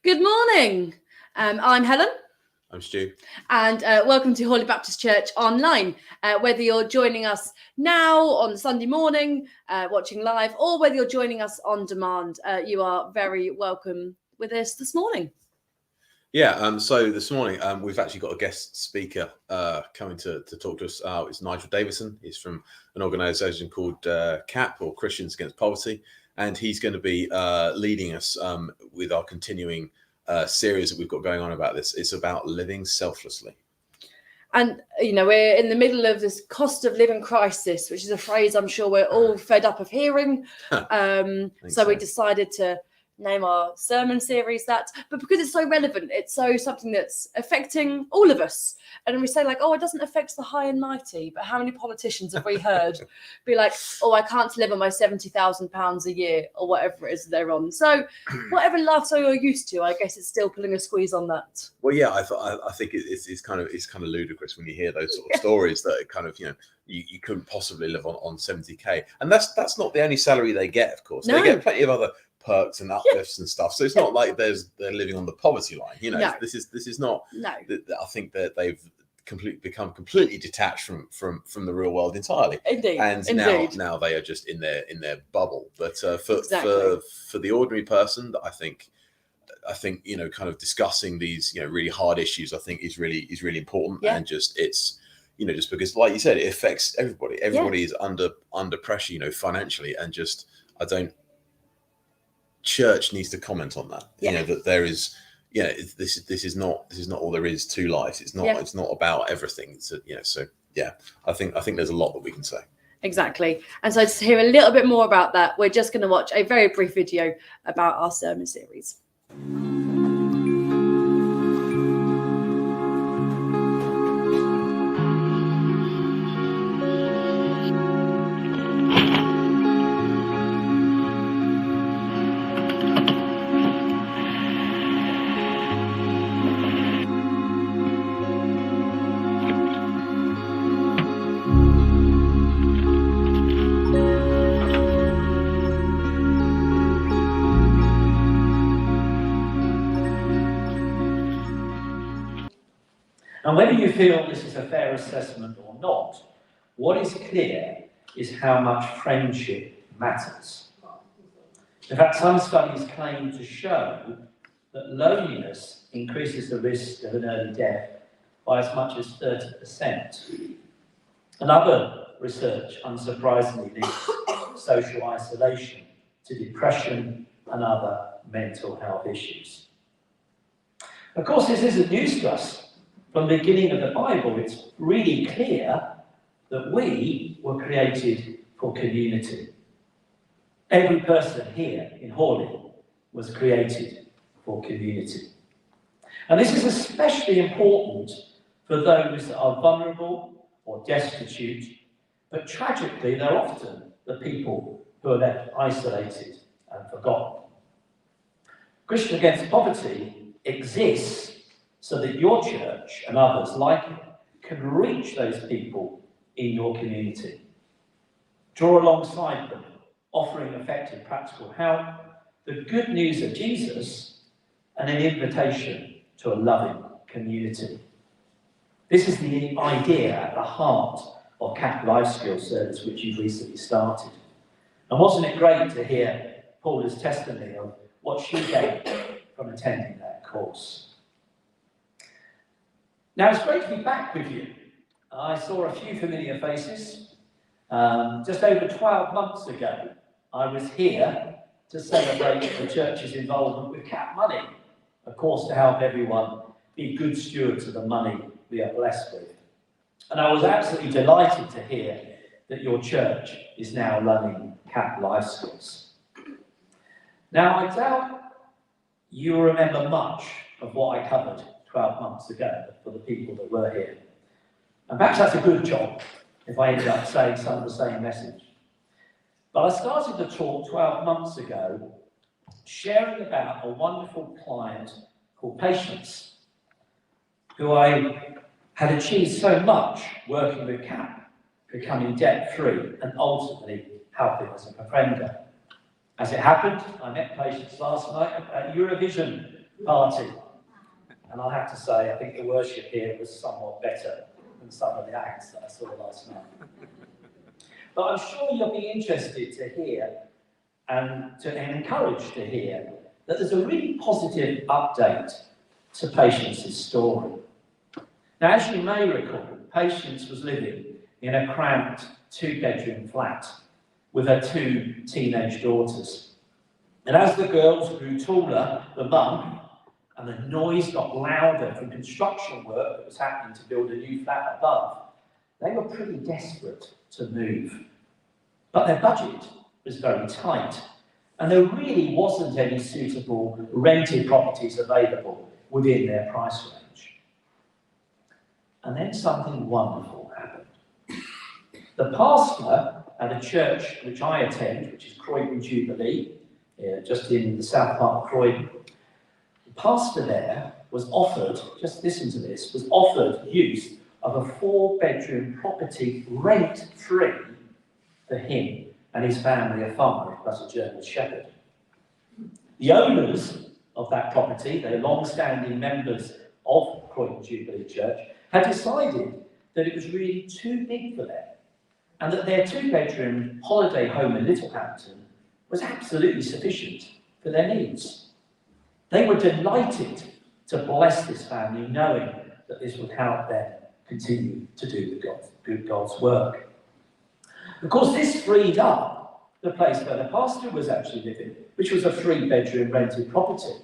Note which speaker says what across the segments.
Speaker 1: Good morning. I'm Helen.
Speaker 2: I'm Stu.
Speaker 1: And welcome to Holy Baptist Church Online. Whether you're joining us now on Sunday morning, watching live, or whether you're joining us on demand, you are very welcome with us this morning.
Speaker 2: Yeah, so this morning we've actually got a guest speaker coming to talk to us. It's Nigel Davison. He's from an organisation called CAP, or Christians Against Poverty, and he's going to be leading us with our continuing series that we've got going on about this. It's about living selflessly.
Speaker 1: And, you know, we're in the middle of this cost of living crisis, which is a phrase I'm sure we're all fed up of hearing. So we decided to name our sermon series that, but because it's so relevant, it's so something that's affecting all of us. And we say like, oh, it doesn't affect the high and mighty, but how many politicians have we heard be like, oh, I can't live on my £70,000 a year or whatever it is they're on. So whatever lifestyle you're used to, I guess it's still pulling a squeeze on that.
Speaker 2: Well, yeah, I think it's kind of ludicrous when you hear those sort of stories that it kind of, you know, you couldn't possibly live on 70k, and that's not the only salary they get. Of course, they get plenty of other perks and uplifts and stuff. So it's not like they're living on the poverty line. You know, this is not. No. I think that they've become completely detached from the real world entirely.
Speaker 1: Indeed.
Speaker 2: And now they are just in their bubble. But for the ordinary person, I think you know, kind of discussing these, you know, really hard issues, I think is really important. And just it's, you know, just because, like you said, it affects everybody. Everybody is under pressure, you know, financially, and just church needs to comment on that. You know, that there is, this is not all there is to life. It's not about everything. It's I think there's a lot that we can say.
Speaker 1: Exactly. And so to hear a little bit more about that, we're just going to watch a very brief video about our sermon series.
Speaker 3: And whether you feel this is a fair assessment or not, what is clear is how much friendship matters. In fact, some studies claim to show that loneliness increases the risk of an early death by as much as 30%. And other research, unsurprisingly, links social isolation to depression and other mental health issues. Of course, this isn't news to us. From the beginning of the Bible, it's really clear that we were created for community. Every person here in Hawley was created for community. And this is especially important for those that are vulnerable or destitute, but tragically, they're often the people who are left isolated and forgotten. Christians Against Poverty exists so that your church and others like it can reach those people in your community. Draw alongside them, offering effective practical help, the good news of Jesus, and an invitation to a loving community. This is the idea at the heart of CAP Life Skills Service, which you've recently started. And wasn't it great to hear Paula's testimony of what she gained from attending that course? Now, it's great to be back with you. I saw a few familiar faces. Just over 12 months ago, I was here to celebrate the church's involvement with CAP Money, of course, to help everyone be good stewards of the money we are blessed with. And I was absolutely delighted to hear that your church is now running CAP Life Skills. Now, I doubt you remember much of what I covered 12 months ago for the people that were here. And perhaps that's a good job if I ended up saying some of the same message. But I started the talk 12 months ago sharing about a wonderful client called Patience, who I had achieved so much working with CAP, becoming debt-free and ultimately helping as a befriender. As it happened, I met Patience last night at Eurovision party. And I have to say, I think the worship here was somewhat better than some of the acts that I saw last night. But I'm sure you'll be interested to hear and encouraged to hear that there's a really positive update to Patience's story. Now, as you may recall, Patience was living in a cramped 2-bedroom flat with her 2 teenage daughters. And as the girls grew taller, the mum, and the noise got louder from construction work that was happening to build a new flat above, they were pretty desperate to move. But their budget was very tight, and there really wasn't any suitable rented properties available within their price range. And then something wonderful happened. The pastor at a church which I attend, which is Croydon Jubilee, just in the south part of Croydon, the pastor there was offered, just listen to this, was offered use of a 4-bedroom property rent-free for him and his family of 5, plus a German shepherd. The owners of that property, they're long-standing members of Croydon Jubilee Church, had decided that it was really too big for them, and that their 2-bedroom holiday home in Littlehampton was absolutely sufficient for their needs. They were delighted to bless this family, knowing that this would help them continue to do God's work. Of course, this freed up the place where the pastor was actually living, which was a 3-bedroom rented property,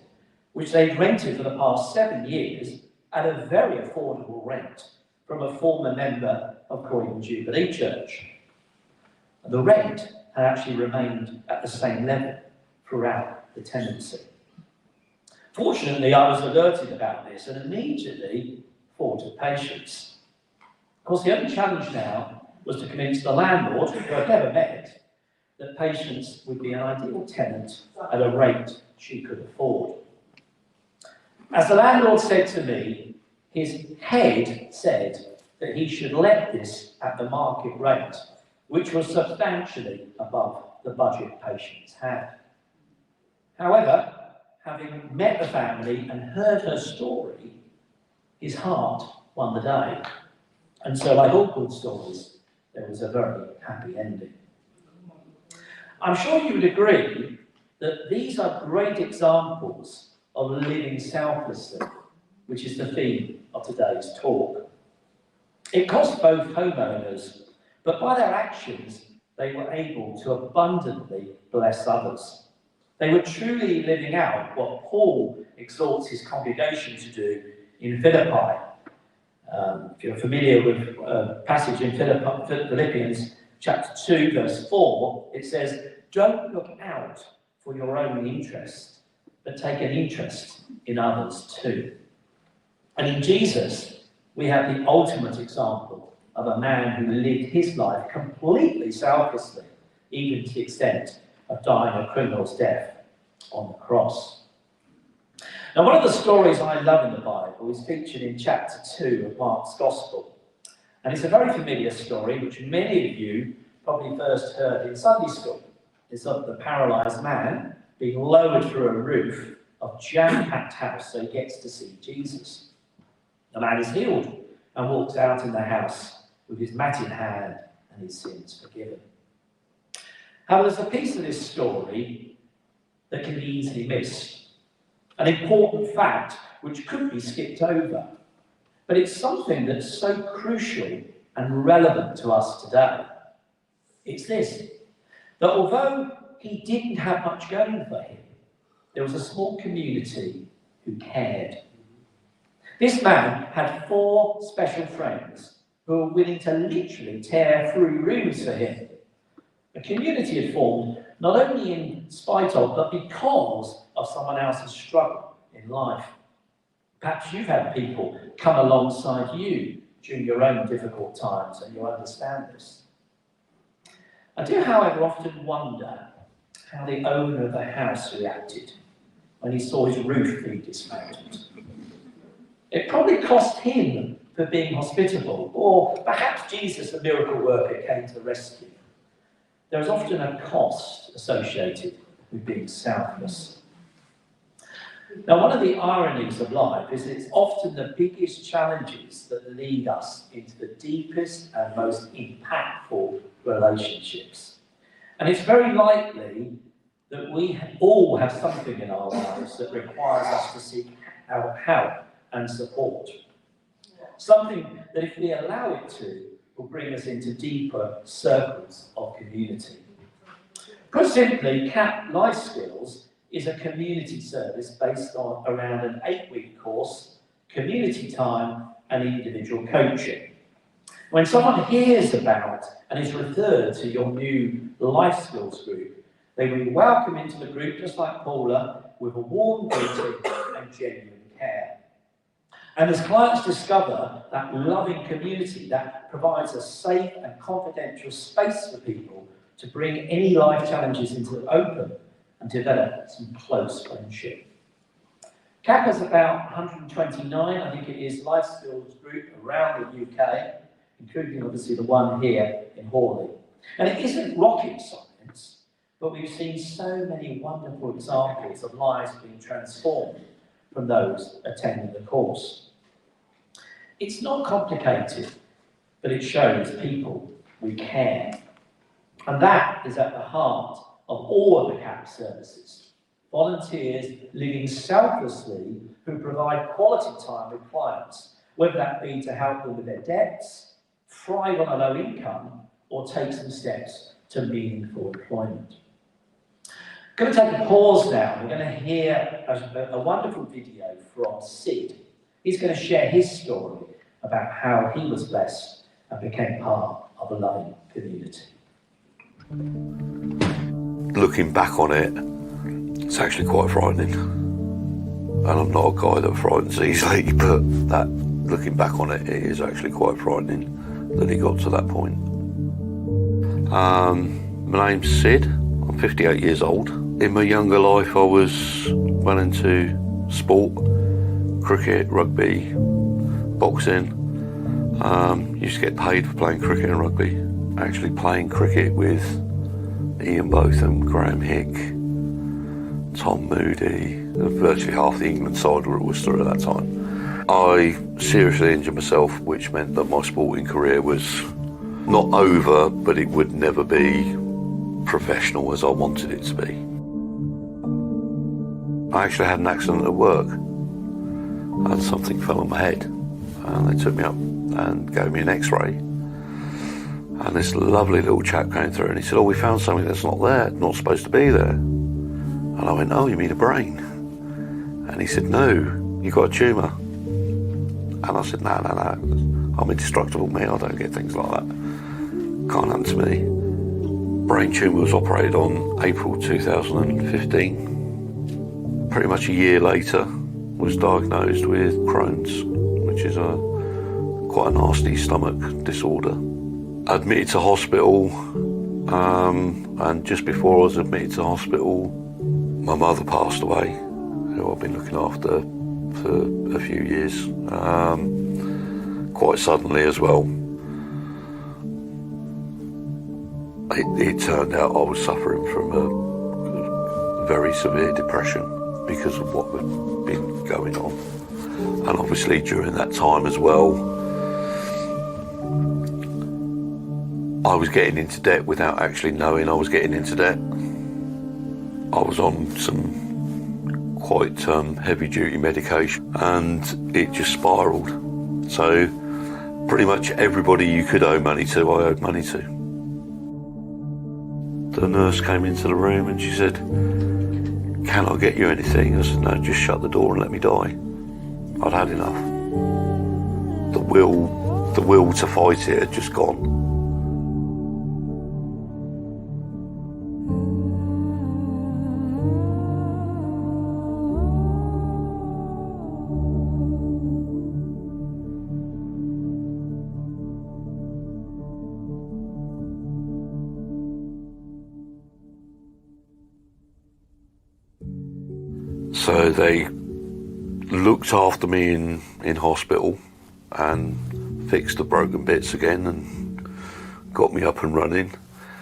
Speaker 3: which they'd rented for the past 7 years at a very affordable rent from a former member of Croydon Jubilee Church. And the rent had actually remained at the same level throughout the tenancy. Fortunately, I was alerted about this and immediately thought of Patience. Of course, the only challenge now was to convince the landlord, who I'd never met, that Patience would be an ideal tenant at a rate she could afford. As the landlord said to me, his head said that he should let this at the market rate, which was substantially above the budget Patience had. However, having met the family and heard her story, his heart won the day. And so, like all good stories, there was a very happy ending. I'm sure you would agree that these are great examples of living selflessly, which is the theme of today's talk. It cost both homeowners, but by their actions, they were able to abundantly bless others. They were truly living out what Paul exhorts his congregation to do in Philippi. If you're familiar with a passage in Philippians chapter 2, verse 4, it says, "Don't look out for your own interest, but take an interest in others too." And in Jesus, we have the ultimate example of a man who lived his life completely selflessly, even to the extent of dying a criminal's death on the cross. Now, one of the stories I love in the Bible is featured in chapter 2 of Mark's Gospel. And it's a very familiar story, which many of you probably first heard in Sunday school. It's of the paralysed man being lowered through a roof of jam-packed house so he gets to see Jesus. The man is healed and walks out in the house with his mat in hand and his sins forgiven. However, there's a piece of this story that can be easily missed. An important fact which could be skipped over. But it's something that's so crucial and relevant to us today. It's this, that although he didn't have much going for him, there was a small community who cared. This man had 4 special friends who were willing to literally tear through rooms for him. A community had formed not only in spite of, but because of someone else's struggle in life. Perhaps you've had people come alongside you during your own difficult times and you understand this. I do, however, often wonder how the owner of the house reacted when he saw his roof being dismantled. It probably cost him for being hospitable, or perhaps Jesus, the miracle worker, came to the rescue. There is often a cost associated with being selfless. Now, one of the ironies of life is it's often the biggest challenges that lead us into the deepest and most impactful relationships. And it's very likely that we all have something in our lives that requires us to seek our help and support. Something that, if we allow it to, will bring us into deeper circles of community. Put simply, CAP Life Skills is a community service based on around an 8-week course, community time, and individual coaching. When someone hears about and is referred to your new Life Skills group, they will be welcomed into the group, just like Paula, with a warm greeting and genuine care. And as clients discover that loving community that provides a safe and confidential space for people to bring any life challenges into the open and develop some close friendship. CAP has about 129, I think it is, Life Skills group around the UK, including obviously the one here in Hawley. And it isn't rocket science, but we've seen so many wonderful examples of lives being transformed from those attending the course. It's not complicated, but it shows people we care. And that is at the heart of all of the CAP services. Volunteers living selflessly who provide quality time with clients, whether that be to help them with their debts, thrive on a low income, or take some steps to meaningful employment. I'm going to take a pause now. We're going to hear a wonderful video from Sid. He's going to share his story about how he was blessed and became part of a loving community.
Speaker 4: Looking back on it, it's actually quite frightening. And I'm not a guy that frightens easily, but that, looking back on it, it is actually quite frightening that he got to that point. My name's Sid. I'm 58 years old. In my younger life, I was well into sport, cricket, rugby, boxing. Used to get paid for playing cricket and rugby. Actually playing cricket with Ian Botham, Graham Hick, Tom Moody, virtually half the England side were at Worcester at that time. I seriously injured myself, which meant that my sporting career was not over, but it would never be professional as I wanted it to be. I actually had an accident at work and something fell on my head, and they took me up and gave me an x-ray, and this lovely little chap came through and he said, "Oh, we found something that's not there, not supposed to be there." And I went, "Oh, you mean a brain?" And he said, "No, you got a tumour." And I said, no, I'm indestructible, me, I don't get things like that. Can't happen to me. Brain tumour was operated on April 2015. Pretty much a year later, was diagnosed with Crohn's, which is quite a nasty stomach disorder. Admitted to hospital, and just before I was admitted to hospital, my mother passed away, who I've been looking after for a few years, quite suddenly as well. It turned out I was suffering from a very severe depression because of what had been going on. And obviously during that time as well, I was getting into debt without actually knowing I was getting into debt. I was on some quite heavy duty medication and it just spiraled. So pretty much everybody you could owe money to, I owed money to. The nurse came into the room and she said, "Can I get you anything?" I said, "No, just shut the door and let me die." I'd had enough. The will to fight it had just gone. So they looked after me in hospital and fixed the broken bits again and got me up and running.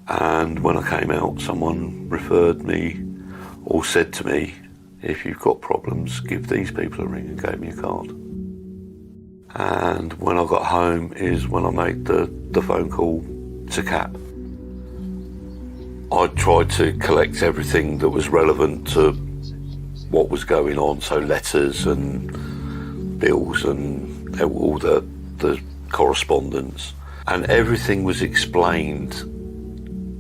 Speaker 4: And when I came out, someone referred me or said to me, if you've got problems, give these people a ring, and gave me a card. And when I got home is when I made the phone call to CAP. I tried to collect everything that was relevant to what was going on, so letters and bills and all the correspondence. And everything was explained,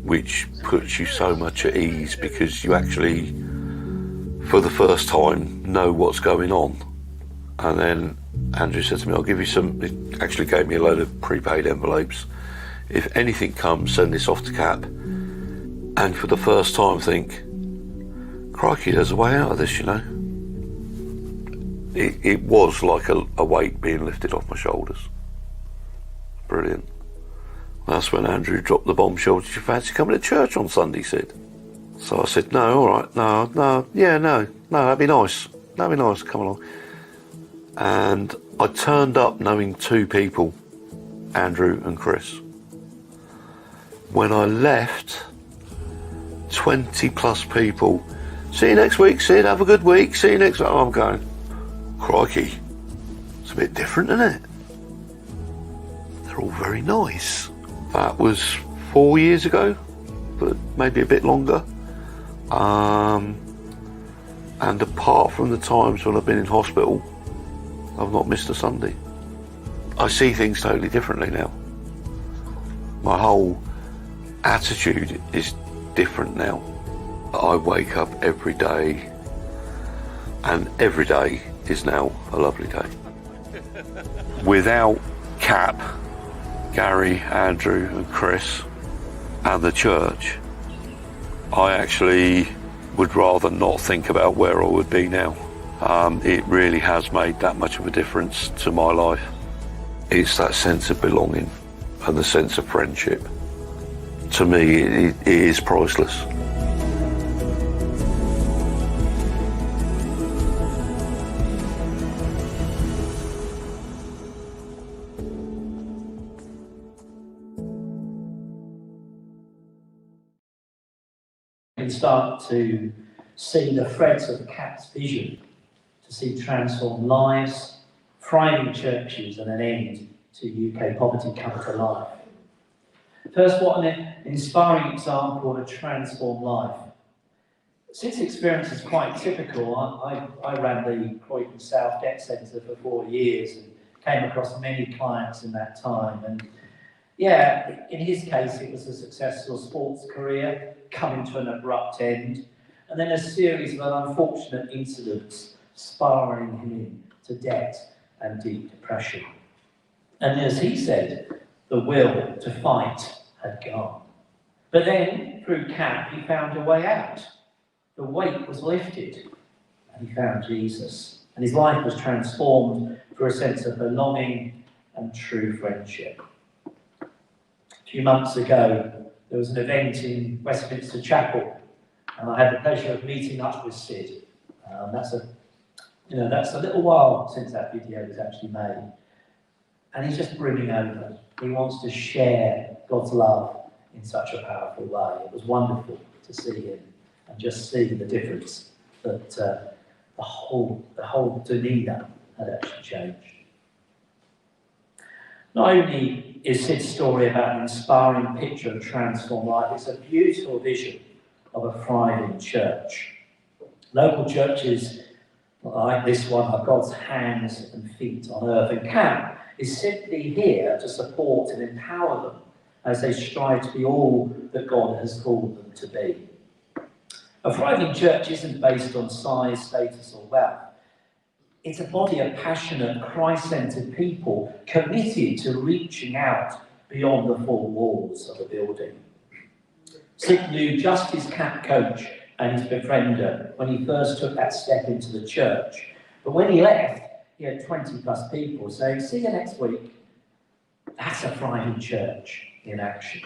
Speaker 4: which puts you so much at ease, because you actually, for the first time, know what's going on. And then Andrew said to me, I'll give you some, he actually gave me a load of prepaid envelopes. If anything comes, send this off to CAP. And for the first time think, crikey, there's a way out of this, you know. It was like a weight being lifted off my shoulders. Brilliant. That's when Andrew dropped the bombshell. Did you fancy coming to church on Sunday, Sid? So I said, no, all right, no, that'd be nice. That'd be nice, come along. And I turned up knowing two people, Andrew and Chris. When I left, 20 plus people, see you next week, Sid, have a good week, see you next week. I'm going, crikey, it's a bit different, isn't it? They're all very nice. That was 4 years ago, but maybe a bit longer. And apart from the times when I've been in hospital, I've not missed a Sunday. I see things totally differently now. My whole attitude is different now. I wake up every day, and every day is now a lovely day. Without CAP, Gary, Andrew and Chris and the church, I actually would rather not think about where I would be now. It really has made that much of a difference to my life. It's that sense of belonging and the sense of friendship. To me, it is priceless.
Speaker 3: We can start to see the threads of CAP's vision, to see transformed lives, thriving churches and an end to UK poverty come to life. First, what an inspiring example of a transformed life. Since experience is quite typical, I ran the Croydon South Debt Centre for 4 years and came across many clients in that time. And yeah, in his case, it was a successful sports career coming to an abrupt end, and then a series of unfortunate incidents spiralling him into debt and deep depression. And as he said, the will to fight had gone. But then, through CAP, he found a way out. The weight was lifted, and he found Jesus. And his life was transformed through a sense of belonging and true friendship. A few months ago, there was an event in Westminster Chapel, and I had the pleasure of meeting up with Sid. That's a little while since that video was actually made. And he's just brimming over. He wants to share God's love in such a powerful way. It was wonderful to see him and just see the difference that the whole demeanour had actually changed. Not only is Sid's story about an inspiring picture of transformed life, it's a beautiful vision of a thriving church. Local churches like this one are God's hands and feet on earth, and CAP is simply here to support and empower them as they strive to be all that God has called them to be. A thriving church isn't based on size, status or wealth. It's a body of passionate, Christ-centred people committed to reaching out beyond the four walls of a building. Sid knew just his CAP coach and his befriender when he first took that step into the church. But when he left, he had 20 plus people saying, see you next week. That's a thriving church in action.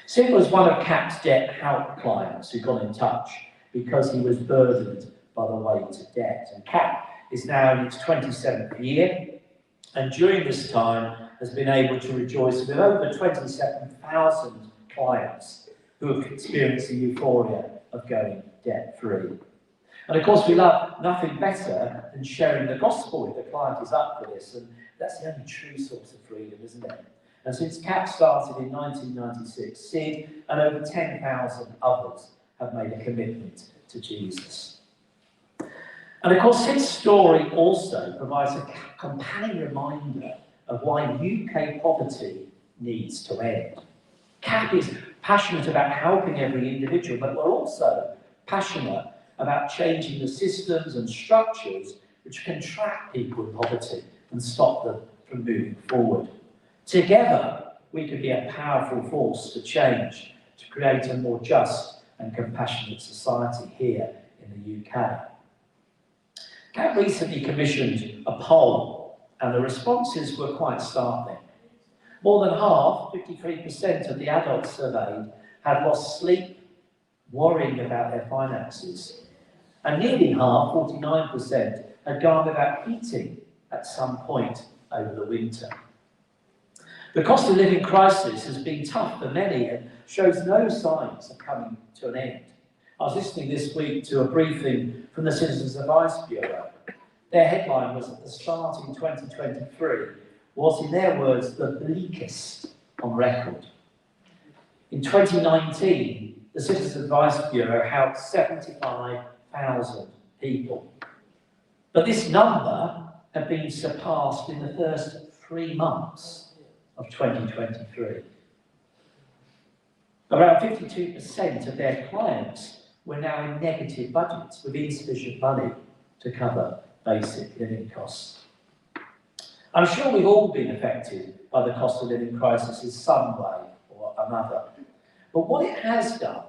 Speaker 3: Sid was one of CAP's debt help clients who got in touch because he was burdened by the weight of debt. And CAP is now in its 27th year, and during this time has been able to rejoice with over 27,000 clients who have experienced the euphoria of going debt-free. And of course, we love nothing better than sharing the gospel if the client is up for this, and that's the only true source of freedom, isn't it? And since CAP started in 1996, Sid and over 10,000 others have made a commitment to Jesus. And of course, Sid's story also provides a compelling reminder of why UK poverty needs to end. CAP is passionate about helping every individual, but we're also passionate about changing the systems and structures which can trap people in poverty and stop them from moving forward. Together, we can be a powerful force to change, to create a more just and compassionate society here in the UK. CAP recently commissioned a poll, and the responses were quite startling. More than half, 53% of the adults surveyed, had lost sleep worrying about their finances. And nearly half, 49%, had gone without heating at some point over the winter. The cost of living crisis has been tough for many and shows no signs of coming to an end. I was listening this week to a briefing from the Citizens Advice Bureau. Their headline was that the start in 2023 was, in their words, the bleakest on record. In 2019, the Citizens Advice Bureau helped 75,000 people. But this number had been surpassed in the first 3 months of 2023. Around 52% of their clients were now in negative budgets with insufficient money to cover basic living costs. I'm sure we've all been affected by the cost of living crisis in some way or another. But what it has done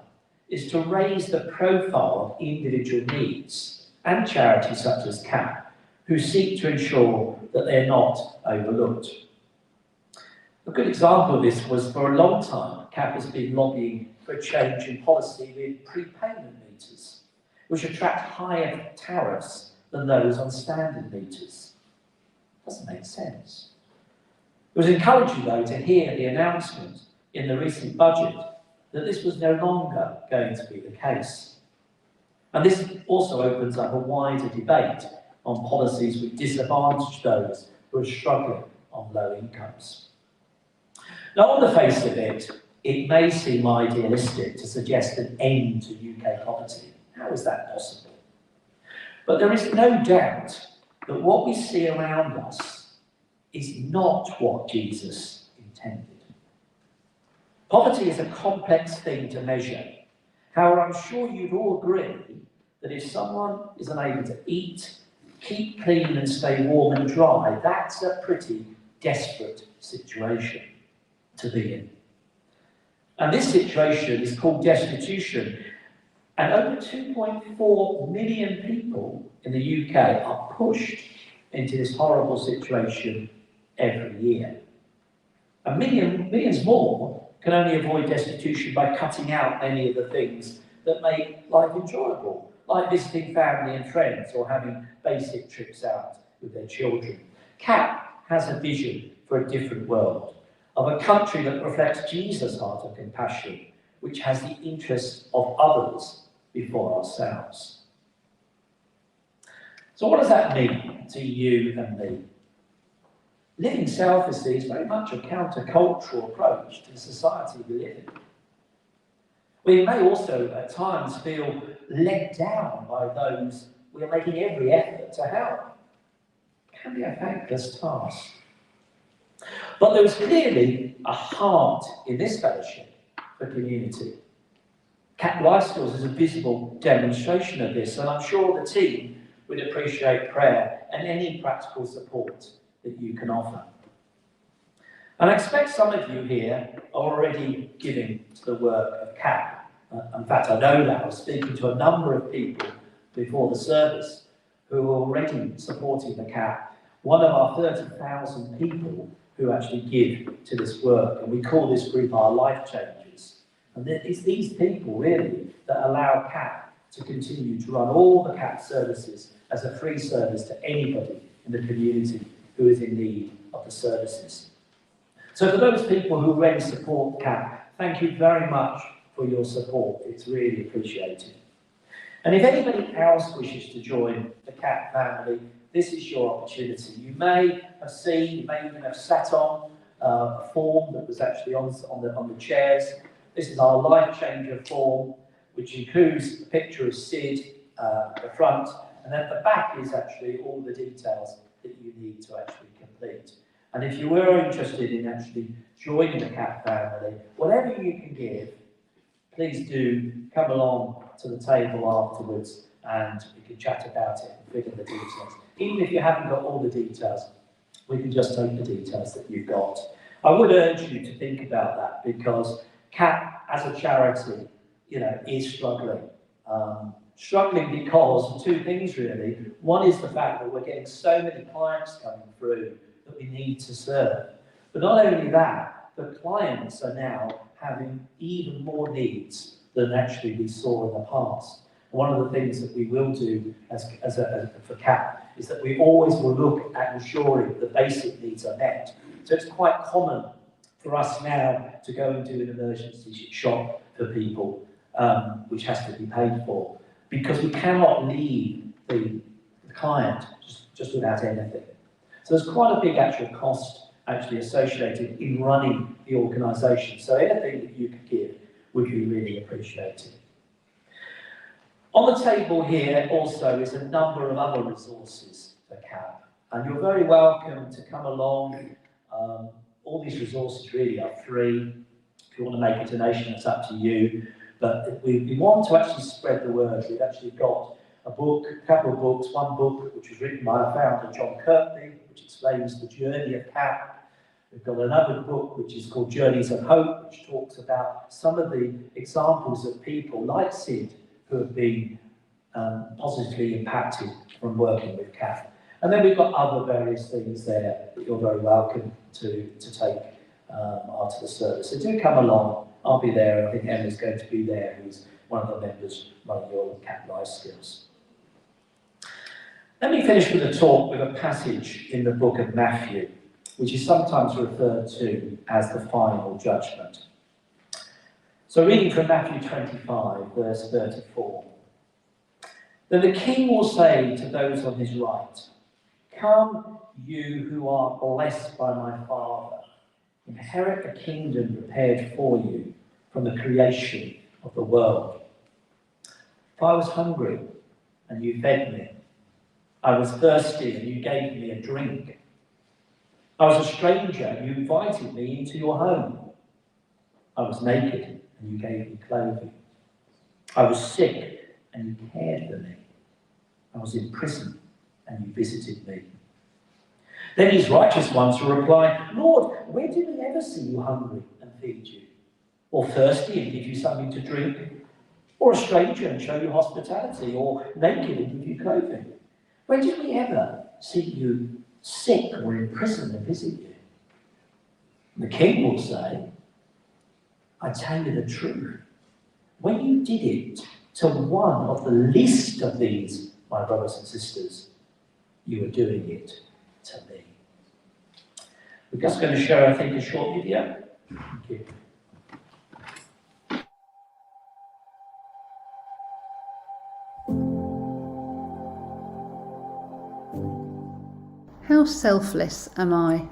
Speaker 3: is to raise the profile of individual needs and charities such as CAP, who seek to ensure that they're not overlooked. A good example of this was, for a long time, CAP has been lobbying for a change in policy with prepayment meters, which attract higher tariffs than those on standard meters. Doesn't make sense. It was encouraging, though, to hear the announcement in the recent budget that this was no longer going to be the case. And this also opens up a wider debate on policies which disadvantage those who are struggling on low incomes. Now, on the face of it, it may seem idealistic to suggest an end to UK poverty. How is that possible? But there is no doubt that what we see around us is not what Jesus intended. Poverty is a complex thing to measure. However, I'm sure you'd all agree that if someone is unable to eat, keep clean and stay warm and dry, that's a pretty desperate situation to be in. And this situation is called destitution. And over 2.4 million people in the UK are pushed into this horrible situation every year. And millions more can only avoid destitution by cutting out many of the things that make life enjoyable, like visiting family and friends or having basic trips out with their children. CAP has a vision for a different world, of a country that reflects Jesus' heart of compassion, which has the interests of others before ourselves. So what does that mean to you and me? Living selflessly is very much a countercultural approach to the society we live in. We may also at times feel let down by those we are making every effort to help. It can be a thankless task. But there is clearly a heart in this fellowship for community. CAP Life Skills is a visible demonstration of this, and I'm sure the team would appreciate prayer and any practical support that you can offer. And I expect some of you here are already giving to the work of CAP. In fact, I know that. I was speaking to a number of people before the service who are already supporting the CAP. One of our 30,000 people who actually give to this work, and we call this group our life changers. And it's these people really that allow CAP to continue to run all the CAP services as a free service to anybody in the community who is in need of the services. So for those people who already support CAP, thank you very much for your support. It's really appreciated. And if anybody else wishes to join the CAP family, this is your opportunity. You may have seen, you may even have sat on a form that was actually on the chairs. This is our Life Changer form, which includes a picture of Sid at the front, and then at the back is actually all the details that you need to actually complete. And if you were interested in actually joining the CAP family, whatever you can give, please do come along to the table afterwards and we can chat about it and figure the details. Even if you haven't got all the details, we can just take the details that you've got. I would urge you to think about that because CAP as a charity, is struggling. Struggling because of two things really. One is the fact that we're getting so many clients coming through that we need to serve. But not only that, the clients are now having even more needs than actually we saw in the past. One of the things that we will do for CAP is that we always will look at ensuring the basic needs are met. So it's quite common for us now to go and do an emergency shop for people, which has to be paid for, because we cannot leave the client just without anything. So there's quite a big actual cost actually associated in running the organisation. So anything that you could give would be really appreciated. On the table here also is a number of other resources for CAP, and you're very welcome to come along. All these resources really are free. If you want to make a donation, it's up to you. But we want to actually spread the word. We've actually got a couple of books. One book which was written by our founder John Kirkby, which explains the journey of CAP. We've got another book which is called Journeys of Hope, which talks about some of the examples of people like Sid who have been positively impacted from working with CAP. And then we've got other various things there that you're very welcome to take after the service. So do come along. I'll be there. I think Emma's going to be there, who's one of the members running your CAP Life Skills. Let me finish with a talk with a passage in the book of Matthew, which is sometimes referred to as the final judgment. So reading from Matthew 25, verse 34. Then the king will say to those on his right, "Come, you who are blessed by my Father, inherit a kingdom prepared for you from the creation of the world. If I was hungry, and you fed me. I was thirsty, and you gave me a drink. I was a stranger, and you invited me into your home. I was naked, and you gave me clothing. I was sick, and you cared for me. I was in prison, and you visited me." Then his righteous ones will reply, "Lord, where did we ever see you hungry and feed you? Or thirsty and give you something to drink? Or a stranger and show you hospitality? Or naked and give you clothing? When did we ever see you sick or in prison and visit you?" And the king will say, "I tell you the truth. When you did it to one of the least of these, my brothers and sisters, you were doing it to me." We're just going to show, I think, a short video. Thank you.
Speaker 5: How selfless am I?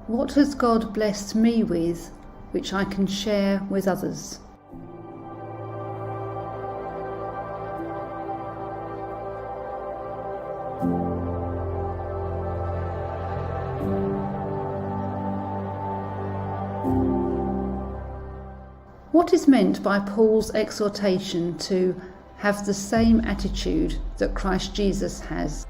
Speaker 5: What has God blessed me with, which I can share with others? What is meant by Paul's exhortation to have the same attitude that Christ Jesus has?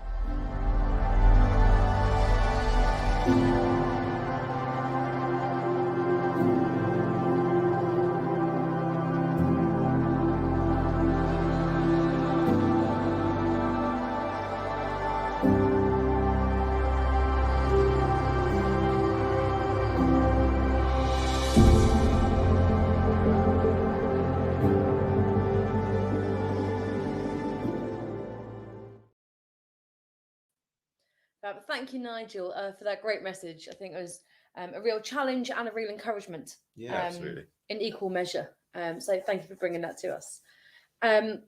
Speaker 1: Thank you, Nigel, for that great message. I think it was a real challenge and a real encouragement.
Speaker 2: Yeah, absolutely.
Speaker 1: In equal measure. So thank you for bringing that to us. And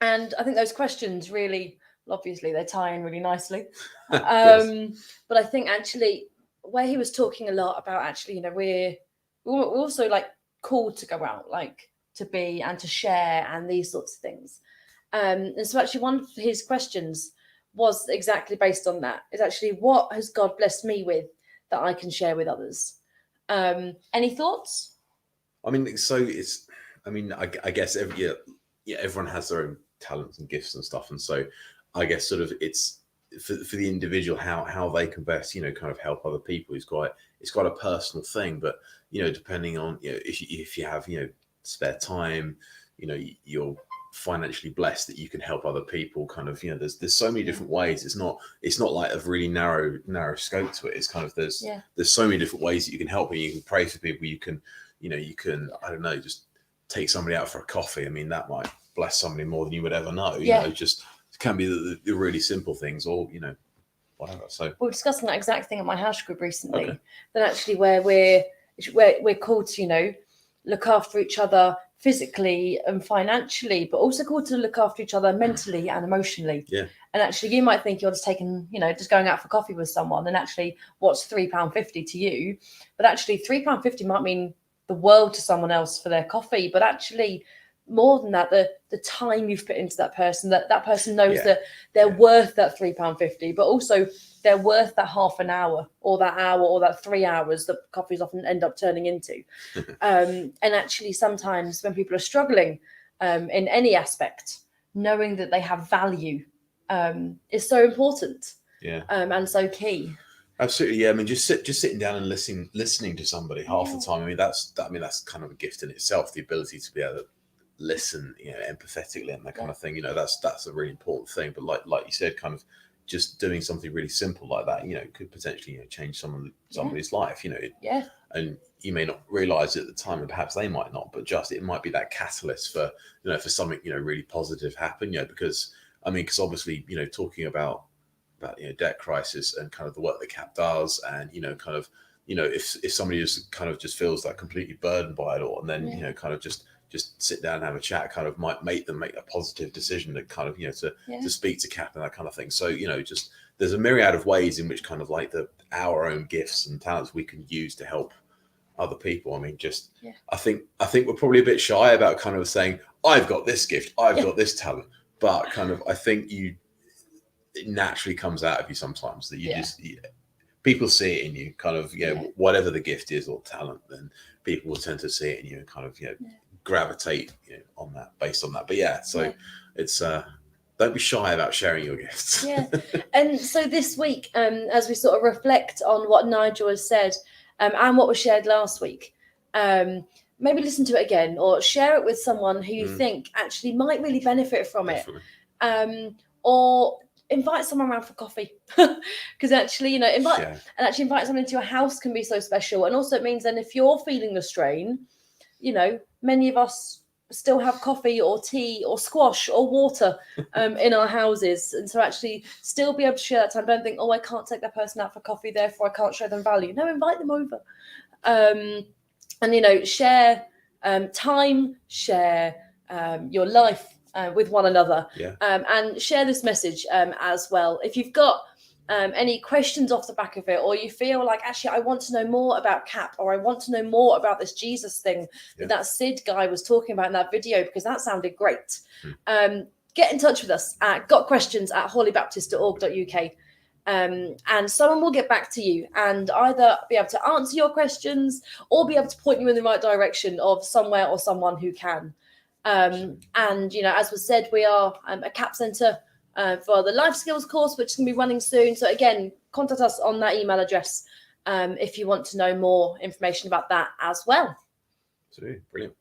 Speaker 1: I think those questions really, obviously, they tie in really nicely. But I think actually, where he was talking a lot about actually, we're also like called to go out, like to be and to share and these sorts of things. And so actually one of his questions was exactly based on that. It's actually, what has God blessed me with that I can share with others? Any thoughts?
Speaker 2: I mean, I guess everyone has their own talents and gifts and stuff. And so I guess sort of it's for the individual, how they can best, kind of help other people it's quite a personal thing. But, depending on, if you have, spare time, you're financially blessed that you can help other people, kind of, there's so many different ways. It's not like a really narrow scope to it. It's kind of, there's so many different ways that you can help, and you can pray for people. You can, I don't know, just take somebody out for a coffee. I mean, that might bless somebody more than you would ever know. Just it can be the really simple things, or whatever. So
Speaker 1: we were discussing that exact thing at my house group recently. That actually where we're called to look after each other physically and financially, but also called to look after each other mentally and emotionally.
Speaker 2: Yeah.
Speaker 1: And actually, you might think you're just taking, just going out for coffee with someone, and actually, what's £3.50 to you? But actually, £3.50 might mean the world to someone else for their coffee. But actually, more than that, the time you've put into that person, that person knows that they're worth that £3.50, but also they're worth that half an hour or that hour or that 3 hours that coffees often end up turning into. And actually, sometimes when people are struggling in any aspect, knowing that they have value is so important. And so key.
Speaker 2: Absolutely, yeah. I mean, just sitting down and listening to somebody half the time. I mean, that's kind of a gift in itself. The ability to be able to listen, empathetically and that kind of thing. That's a really important thing. But like you said, kind of just doing something really simple like that, could potentially change somebody's life. And you may not realize it at the time, and perhaps they might not. But just it might be that catalyst for for something really positive happen. Because obviously talking about debt crisis and kind of the work that CAP does, and kind of if somebody just feels that completely burdened by it all, and then kind of just sit down and have a chat, kind of might make them make a positive decision to kind of to speak to CAP and that kind of thing. So just there's a myriad of ways in which kind of like our own gifts and talents we can use to help other people. I mean, I think we're probably a bit shy about kind of saying, I've got this gift, I've got this talent, but kind of I think it naturally comes out of you sometimes that people see it in you, kind of whatever the gift is or talent, then people will tend to see it in you and kind of gravitate on that, based on that. But it's don't be shy about sharing your gifts.
Speaker 1: And so this week, as we sort of reflect on what Nigel has said and what was shared last week, maybe listen to it again or share it with someone who you think actually might really benefit from it, or invite someone around for coffee, because actually invite someone into your house can be so special. And also it means then if you're feeling the strain, many of us still have coffee or tea or squash or water in our houses, and so actually still be able to share that time. Don't think, I can't take that person out for coffee, therefore I can't show them value. No, invite them over, and share time, share your life with one another, and share this message as well. If you've got any questions off the back of it, or you feel like actually I want to know more about CAP, or I want to know more about this Jesus thing that Sid guy was talking about in that video, because that sounded great, get in touch with us at gotquestions@hollybaptist.org.uk, and someone will get back to you and either be able to answer your questions or be able to point you in the right direction of somewhere or someone who can. And as was said, we are a CAP centre for the life skills course, which is going to be running soon. So again, contact us on that email address if you want to know more information about that as well.
Speaker 2: Brilliant.